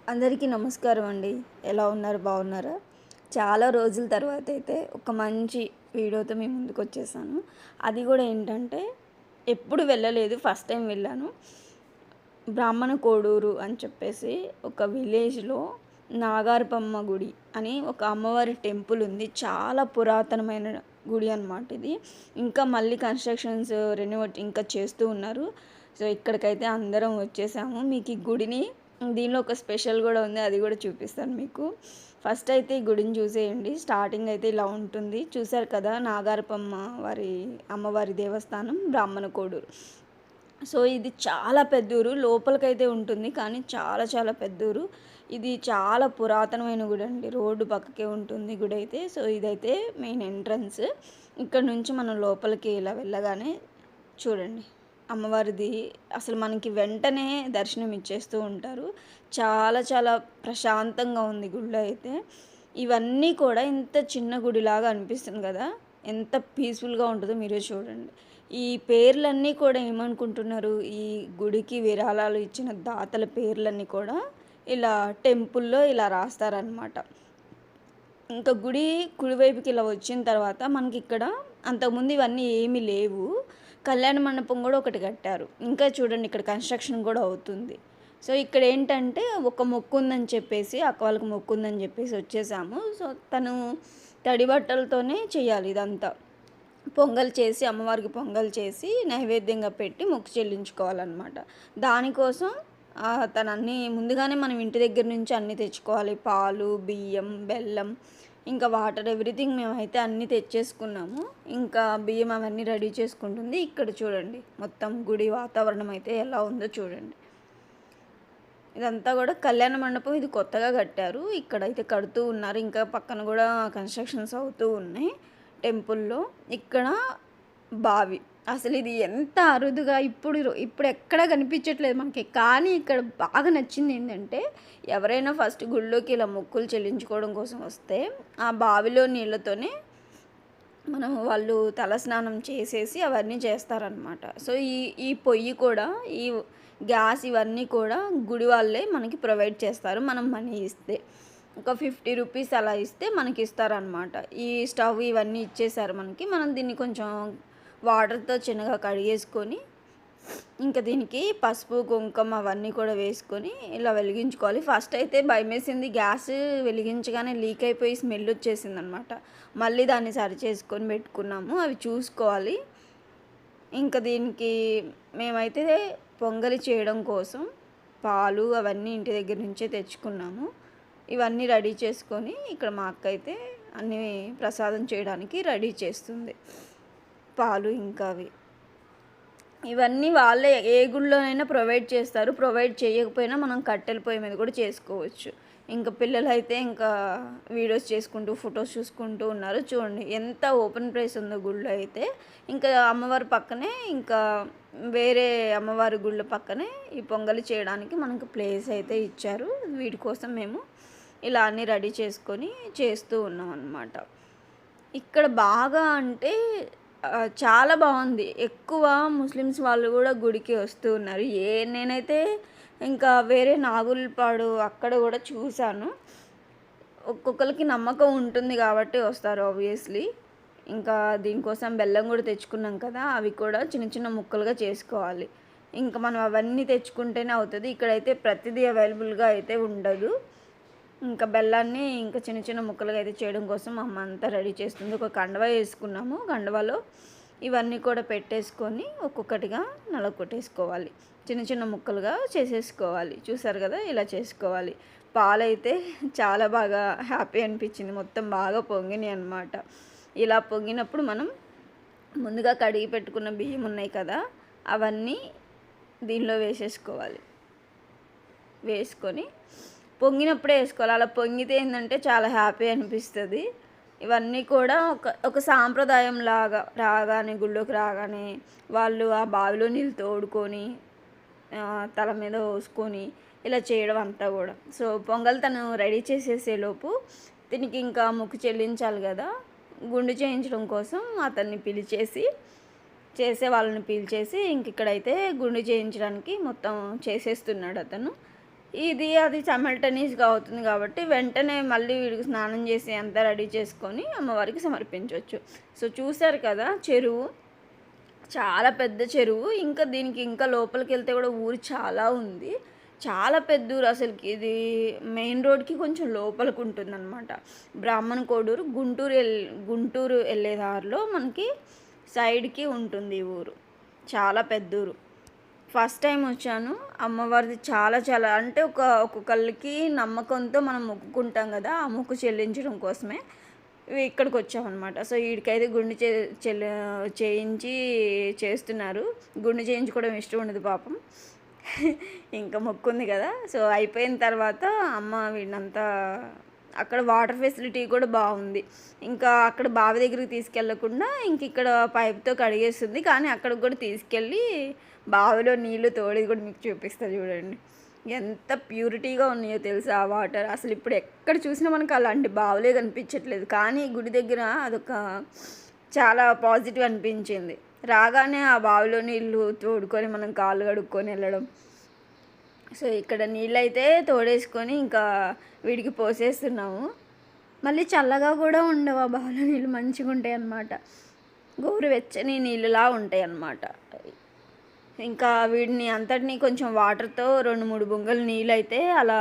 అందరికీ నమస్కారం అండి. ఎలా ఉన్నారు? బాగున్నారా? చాలా రోజుల తర్వాత అయితే ఒక మంచి వీడియోతో మీ ముందుకొచ్చేసాను. అది కూడా ఏంటంటే ఎప్పుడు వెళ్ళలేదు. ఫస్ట్ టైం వెళ్ళాను. బ్రాహ్మణ కోడూరు అని చెప్పేసి ఒక విలేజ్‌లో నాగారపమ్మ గుడి అని ఒక అమ్మవారి టెంపుల్ ఉంది. చాలా పురాతనమైన గుడి అనమాట ఇది. ఇంకా మళ్ళీ కన్‌స్ట్రక్షన్స్ రెనోవేట్ ఇంకా చేస్తూ ఉన్నారు. సో, ఇక్కడికైతే అందరం వచ్చేసాము. మీకు ఈ గుడిని దీనిలో ఒక స్పెషల్ గూడా ఉంది. అది గూడా చూపిస్తాను మీకు. ఫస్ట్ అయితే ఈ గుడిని చూసేయండి. స్టార్టింగ్ అయితే ఇలా ఉంటుంది. చూసారు కదా! నాగారపమ్మ వారి అమ్మవారి దేవస్థానం బ్రాహ్మణ కోడూరు. సో, ఇది చాలా పెద్దూరు. లోపలికైతే ఉంటుంది. కానీ చాలా చాలా పెద్దూరు. ఇది చాలా పురాతనమైన గుడండి. రోడ్డు పక్కకే ఉంటుంది గుడైతే. సో, ఇదైతే మెయిన్ ఎంట్రన్స్. ఇక్కడ నుంచి మనం లోపలికి ఇలా వెళ్ళగానే చూడండి. అమ్మవారిది అసలు మనకి వెంటనే దర్శనం ఇచ్చేస్తూ ఉంటారు. చాలా చాలా ప్రశాంతంగా ఉంది గుడిలో అయితే. ఇవన్నీ కూడా ఇంత చిన్న గుడిలాగా అనిపిస్తుంది కదా! ఎంత పీస్‌ఫుల్‌గా ఉంటదో మీరే చూడండి. ఈ పేర్లన్నీ కూడా ఏమనుకుంటున్నారు, ఈ గుడికి విరాళాలు ఇచ్చిన దాతల పేర్లన్నీ కూడా ఇలా టెంపుల్‌లో ఇలా రాస్తారనమాట. ఇంకా గుడి కుడివైపుకి ఇలా వచ్చిన తర్వాత మనకిక్కడ అంతకుముందు ఇవన్నీ ఏమీ లేవు. కళ్యాణ మండపం గూడా ఒకటి కట్టారు. ఇంకా చూడండి ఇక్కడ కన్‌స్ట్రక్షన్ గూడా అవుతుంది. సో, ఇక్కడేంటంటే ఒక మొక్కుందని చెప్పేసి అక్క వాళ్ళకి మొక్కుందని చెప్పేసి వచ్చేసాము. సో, తను తడి బట్టలతోనే చేయాలి ఇదంతా. పొంగల్ చేసి అమ్మవారికి పొంగల్ చేసి నైవేద్యంగా పెట్టి మొక్కు చెల్లించుకోవాలనమాట. దానికోసం తనన్నీ ముందుగానే మనం ఇంటి దగ్గర నుంచి అన్నీ తెచ్చుకోవాలి. పాలు, బియ్యం, బెల్లం, ఇంకా వాటర్ ఎవ్రీథింగ్ మేమైతే అన్నీ తెచ్చేసుకున్నాము. ఇంకా బియ్యం అవన్నీ రెడీ చేసుకుంటుంది. ఇక్కడ చూడండి మొత్తం గుడి వాతావరణం అయితే ఎలా ఉందో చూడండి. ఇదంతా కూడా కళ్యాణ మండపం. ఇది కొత్తగా కట్టారు. ఇక్కడైతే కడుతూ ఉన్నారు. ఇంకా పక్కన కూడా కన్‌స్ట్రక్షన్స్ అవుతూ ఉన్నాయి టెంపుల్‌లో. ఇక్కడ బావి. అసలు ఇది ఎంత అరుదుగా ఇప్పుడు ఎక్కడ కనిపించట్లేదు మనకి. కానీ ఇక్కడ బాగా నచ్చింది ఏంటంటే, ఎవరైనా ఫస్ట్ గుడిలోకి ఇలా మొక్కులు చెల్లించుకోవడం కోసం వస్తే ఆ బావిలో నీళ్ళతోనే వాళ్ళు తలస్నానం చేసేసి అవన్నీ చేస్తారనమాట. సో, ఈ ఈ పొయ్యి కూడా ఈ గ్యాస్ ఇవన్నీ కూడా గుడి వాళ్ళే మనకి ప్రొవైడ్ చేస్తారు. మనం మనీ ఇస్తే. ఒక 50 రూపీస్ అలా ఇస్తే మనకిస్తారనమాట. ఈ స్టవ్ ఇవన్నీ ఇచ్చేసారు మనకి. మనం దీన్ని కొంచెం వాటర్‌తో చిన్నగా కడిగేసుకొని, ఇంకా దీనికి పసుపు, కుంకుమ అవన్నీ కూడా వేసుకొని ఇలా వెలిగించుకోవాలి. ఫస్ట్ అయితే భయమేసింది. గ్యాస్ వెలిగించగానే లీక్ అయిపోయి స్మెల్ వచ్చేసిందనమాట. మళ్ళీ దాన్ని సరిచేసుకొని పెట్టుకున్నాము. అవి చూసుకోవాలి. ఇంకా దీనికి మేమైతే పొంగలి చేయడం కోసం పాలు అవన్నీ ఇంటి దగ్గర నుంచే తెచ్చుకున్నాము. ఇవన్నీ రెడీ చేసుకొని ఇక్కడ మా అక్క అయితే అన్నీ ప్రసాదం చేయడానికి రెడీ చేస్తుంది. పాలు ఇంకా అవి. ఇవన్నీ వాళ్ళే ఏ గుడిలోనైనా ప్రొవైడ్ చేస్తారు. ప్రొవైడ్ చేయకపోయినా మనం కట్టెల పొయ్యి మీద కూడా చేసుకోవచ్చు. ఇంకా పిల్లలైతే ఇంకా వీడియోస్ చేసుకుంటూ, ఫొటోస్ చూసుకుంటూ ఉన్నారు. చూడండి ఎంత ఓపెన్ ప్లేస్ ఉందో గుడిలో అయితే. ఇంకా అమ్మవారి పక్కనే ఇంకా వేరే అమ్మవారి గుళ్ళ పక్కనే ఈ పొంగలి చేయడానికి మనకు ప్లేస్ అయితే ఇచ్చారు. వీటి కోసం మేము ఇలా అన్నీ రెడీ చేసుకొని చేస్తూ ఉన్నాం అన్నమాట. ఇక్కడ బాగా అంటే చాలా బాగుంది. ఎక్కువ ముస్లిమ్స్ వాళ్ళు కూడా గుడికి వస్తూ ఉన్నారు. నేనైతే ఇంకా వేరే నాగులపాడు అక్కడ కూడా చూశాను. ఒక్కొక్కరికి నమ్మకం ఉంటుంది కాబట్టి వస్తారు ఆబ్వియస్లీ. ఇంకా దీనికోసం బెల్లం కూడా తెచ్చుకున్నాం కదా! అవి కూడా చిన్న చిన్న ముక్కలుగా చేసుకోవాలి. ఇంకా మనం అవన్నీ తెచ్చుకుంటేనే అవుతది. ఇక్కడైతే ప్రతిదీ అవైలబుల్‌గా అయితే ఉండదు. ఇంకా బెల్లాన్ని ఇంకా చిన్న చిన్న ముక్కలుగా అయితే చేయడం కోసం అమ్మ అంతా రెడీ చేస్తుంది. ఒక కండవ వేసుకున్నాము. కండవలో ఇవన్నీ కూడా పెట్టేసుకొని ఒక్కొక్కటిగా నలగొట్టేసుకోవాలి. చిన్న చిన్న ముక్కలుగా చేసేసుకోవాలి. చూసారు కదా! ఇలా చేసుకోవాలి. పాలైతే చాలా బాగా హ్యాపీ అనిపించింది. మొత్తం బాగా పొంగినాయి అన్నమాట. ఇలా పొంగినప్పుడు మనం ముందుగా కడిగి పెట్టుకున్న బియ్యం ఉన్నాయి కదా! అవన్నీ దీనిలో వేసేసుకోవాలి. వేసుకొని పొంగినప్పుడే వేసుకోవాలి. అలా పొంగితే ఏంటంటే చాలా హ్యాపీ అనిపిస్తుంది. ఇవన్నీ కూడా ఒక సాంప్రదాయం లాగా గుళ్ళోకి రాగానే వాళ్ళు ఆ బావిలో నీళ్ళు తోడుకొని తల మీద పోసుకొని ఇలా చేయడం అంతా కూడా. సో, పొంగల్ తను రెడీ చేసేసేలోపు దీనికి ఇంకా మొక్కు చెల్లించాలి కదా! గుండు చేయించడం కోసం అతన్ని పిలిచేసి చేసే వాళ్ళని పిలిచేసి ఇక్కడైతే గుండు చేయించడానికి మొత్తం చేసేస్తున్నాడు అతను. ఇది అది సైమల్టేనియస్‌గా అవుతుంది కాబట్టి వెంటనే మళ్ళీ వీడికి స్నానం చేసి అంతా రెడీ చేసుకొని అమ్మవారికి సమర్పించొచ్చు. సో చూసారు కదా చెరువు. చాలా పెద్ద చెరువు. ఇంకా దీనికి ఇంకా లోపలికెళ్తే కూడా ఊరు చాలా ఉంది. చాలా పెద్ద ఊరు అసలుకి. ఇది మెయిన్ రోడ్‌కి కొంచెం లోపలికి ఉంటుందన్నమాట. బ్రాహ్మణ కోడూరు గుంటూరు వెళ్ళే దారిలో మనకి సైడ్‌కి ఉంటుంది ఈ ఊరు. చాలా పెద్ద ఊరు. ఫస్ట్ టైం వచ్చాను. అమ్మవారిది చాలా చాలా అంటే ఒక్కొక్కళ్ళకి నమ్మకంతో మనం మొక్కుకుంటాం కదా! ఆ మొక్కు చెల్లించడం కోసమే ఇక్కడికి వచ్చామన్నమాట. సో ఈడికైతే గుండు చేయించి చేస్తున్నారు. గుండు చేయించుకోవడం ఇష్టం ఉండదు పాపం. ఇంకా మొక్కుంది కదా! సో అయిపోయిన తర్వాత అమ్మ వీడినంతా అక్కడ వాటర్ ఫెసిలిటీ కూడా బాగుంది. ఇంకా అక్కడ బావి దగ్గరికి తీసుకెళ్ళకుండా ఇక్కడ పైప్‌తో కడిగేస్తుంది. కానీ అక్కడికి కూడా తీసుకెళ్ళి బావిలో నీళ్లు తోడేది కూడా మీకు చూపిస్తా చూడండి. ఎంత ప్యూరిటీగా ఉన్నాయో తెలుసా ఆ వాటర్. అసలు ఇప్పుడు ఎక్కడ చూసినా మనకు అలాంటి బావులే కనిపించట్లేదు. కానీ గుడి దగ్గర అదొక చాలా పాజిటివ్ అనిపించింది. రాగానే ఆ బావిలో నీళ్ళు తోడుకొని మనం కాళ్ళు కడుక్కొని వెళ్ళడం. సో ఇక్కడ నీళ్ళైతే తోడేసుకొని ఇంకా వీడికి పోసేస్తున్నాము. మళ్ళీ చల్లగా కూడా ఉండవు ఆ బావిలో నీళ్ళు, మంచిగా ఉంటాయి అన్నమాట. గోరువెచ్చని నీళ్ళలా ఉంటాయి అన్నమాట. ఇంకా వీడిని అంతటినీ కొంచెం వాటర్తో 2-3 బుంగలు నీళ్ళైతే అలా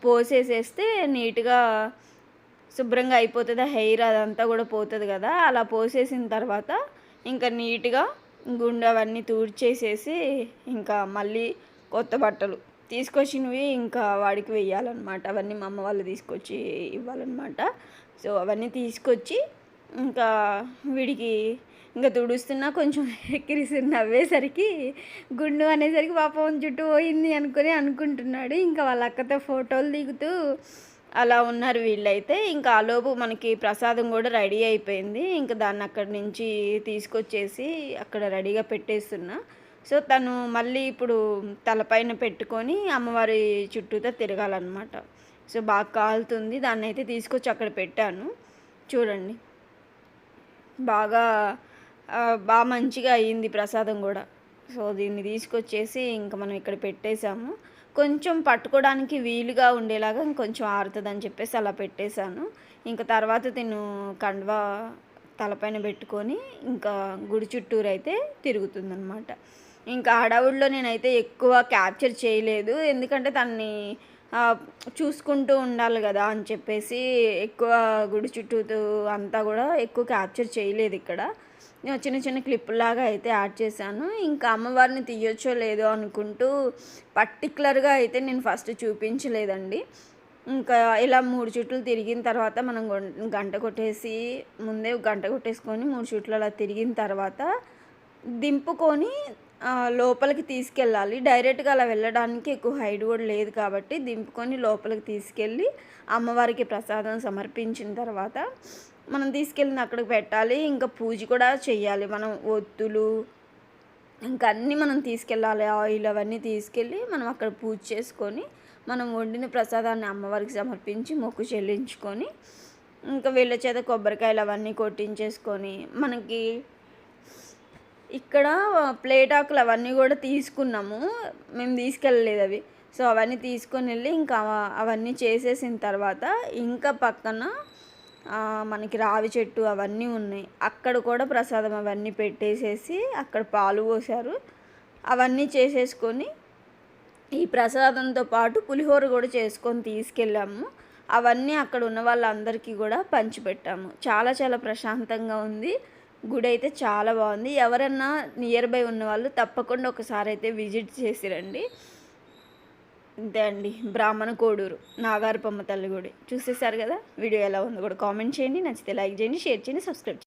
పోసేసేస్తే నీట్గా శుభ్రంగా అయిపోతుంది. ఆ హెయిర్ అదంతా కూడా పోతుంది కదా! అలా పోసేసిన తర్వాత ఇంకా నీట్గా గుండు అవన్నీ తుడిచేసేసి ఇంకా మళ్ళీ కొత్త బట్టలు తీసుకొచ్చినవి ఇంకా వాడికి వెయ్యాలన్నమాట. అవన్నీ మా అమ్మ వాళ్ళు తీసుకొచ్చి ఇవ్వాలన్నమాట. సో అవన్నీ తీసుకొచ్చి ఇంకా వీడికి ఇంకా తుడుస్తున్నా కొంచెం ఎక్కిరిసి నవ్వేసరికి గుండు అనేసరికి పాపం జుట్టు పోయింది అనుకుంటున్నాడు. ఇంకా వాళ్ళ అక్కతో ఫోటోలు దిగుతూ అలా ఉన్నారు వీళ్ళైతే. ఇంకా ఆలోపు మనకి ప్రసాదం కూడా రెడీ అయిపోయింది. ఇంకా దాన్ని అక్కడి నుంచి తీసుకొచ్చేసి అక్కడ రెడీగా పెట్టేస్తున్నా. సో తను మళ్ళీ ఇప్పుడు తలపైన పెట్టుకొని అమ్మవారి చుట్టూతో తిరగాలన్నమాట. సో బాగా కాలుతుంది. దాన్ని అయితే తీసుకొచ్చి అక్కడ పెట్టాను చూడండి. బాగా మంచిగా అయ్యింది ప్రసాదం కూడా. సో దీన్ని తీసుకొచ్చేసి ఇంకా మనం ఇక్కడ పెట్టేశాము. కొంచెం పట్టుకోవడానికి వీలుగా ఉండేలాగా ఇంకొంచెం ఆరుతుందని చెప్పేసి అలా పెట్టేశాను. ఇంకా తర్వాత తిను కండువా తలపైన పెట్టుకొని ఇంకా గుడి చుట్టూరు అయితే తిరుగుతుందనమాట. ఇంకా హడావుడిలో నేనైతే ఎక్కువ క్యాప్చర్ చేయలేదు. ఎందుకంటే తనని చూసుకుంటూ ఉండాలి కదా అని చెప్పేసి ఎక్కువ గుడి చుట్టూ అంతా కూడా ఎక్కువ క్యాప్చర్ చేయలేదు. ఇక్కడ నేను చిన్న చిన్న క్లిప్పులాగా అయితే యాడ్ చేశాను. ఇంకా అమ్మవారిని తీయొచ్చో లేదో అనుకుంటూ పర్టికులర్గా అయితే నేను ఫస్ట్ చూపించలేదండి. ఇంకా ఇలా 3 చుట్లు తిరిగిన తర్వాత మనం గంట కొట్టేసి ముందే గంట కొట్టేసుకొని 3 చుట్లు అలా తిరిగిన తర్వాత దింపుకొని లోపలికి తీసుకెళ్ళాలి. డైరెక్ట్గా అలా వెళ్ళడానికి ఎక్కువ హైట్ కూడా లేదు కాబట్టి దింపుకొని లోపలికి తీసుకెళ్ళి అమ్మవారికి ప్రసాదం సమర్పించిన తర్వాత మనం తీసుకెళ్ళిన అక్కడికి పెట్టాలి. ఇంకా పూజ కూడా చెయ్యాలి. మనం ఒత్తులు ఇంకా అన్నీ మనం తీసుకెళ్ళాలి. ఆయిల్ అవన్నీ తీసుకెళ్ళి మనం అక్కడ పూజ చేసుకొని మనం వండిన ప్రసాదాన్ని అమ్మవారికి సమర్పించి మొక్కు చెల్లించుకొని ఇంకా వీళ్ళ చేత కొబ్బరికాయలు అవన్నీ కొట్టించేసుకొని మనకి ఇక్కడ ప్లేట్ ఆకులు అవన్నీ కూడా తీసుకున్నాము. మేము తీసుకెళ్ళలేదు అవి. సో అవన్నీ తీసుకొని వెళ్ళి ఇంకా అవన్నీ చేసేసిన తర్వాత ఇంకా పక్కన మనకి రావి చెట్టు అవన్నీ ఉన్నాయి. అక్కడ కూడా ప్రసాదం అవన్నీ పెట్టేసేసి అక్కడ పాలు పోసారు. అవన్నీ చేసేసుకొని ఈ ప్రసాదంతో పాటు పులిహోర కూడా చేసుకొని తీసుకెళ్ళాము. అవన్నీ అక్కడ ఉన్న వాళ్ళందరికీ కూడా పంచిపెట్టాము. చాలా చాలా ప్రశాంతంగా ఉంది. గుడి అయితే చాలా బాగుంది. ఎవరన్నా నియర్ బై ఉన్నవాళ్ళు తప్పకుండా ఒకసారి అయితే విజిట్ చేసి రండి. అంతే అండి. బ్రాహ్మణ కోడూరు నాగారపమ్మ తల్లి గుడి చూసేసారు కదా. వీడియో ఎలా ఉందో కూడా కామెంట్ చేయండి. నచ్చితే లైక్ చేయండి, షేర్ చేయండి, సబ్స్క్రైబ్ చేయండి.